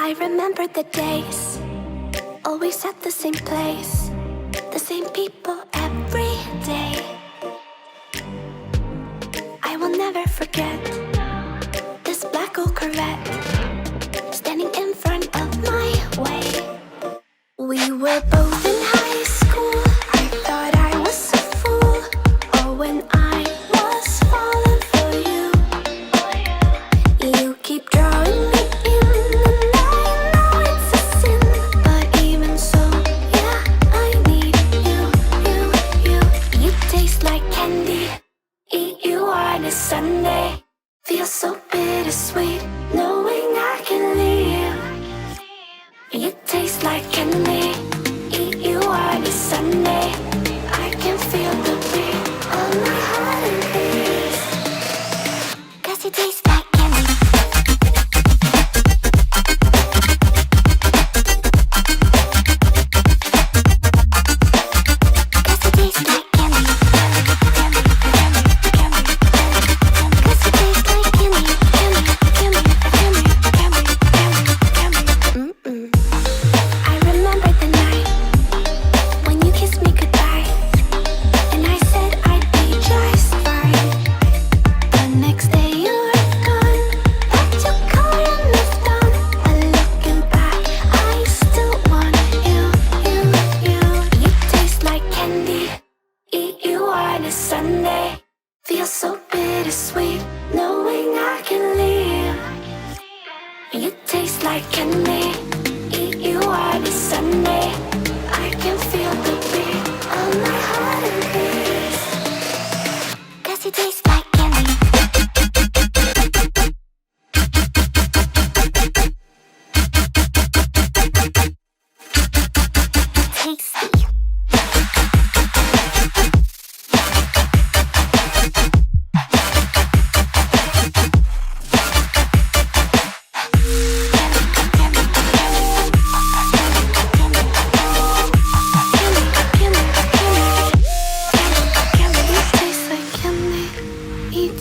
I remember the days, always at the same place, the same people every day. I will never forget this black old Corvette standing in front of my way. We were both in high school. I thought I was a fool. Oh, when I was falling for you. You keep drawing me in, and I know it's a sin, but even so, yeah, I need you. You taste like candy. Eat you on a Sunday. Feels so bittersweet knowing I can leave. You taste like candy. Eat you on a Sunday. I can feel the beat of my heart and beats. 'Cause you taste like candy. Sunday feels so bittersweet knowing I can leave. You taste like candy. Eat you on a Sunday. I can feel the beat of my heart and beats. 'Cause you taste like candy. Tasty.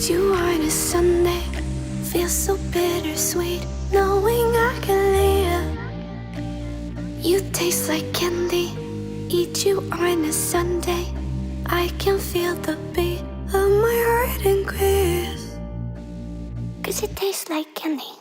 You on a Sunday, feels so bittersweet knowing I can live. You taste like candy. Eat you on a Sunday. I can feel the beat of my heart increase. 'Cause it tastes like candy.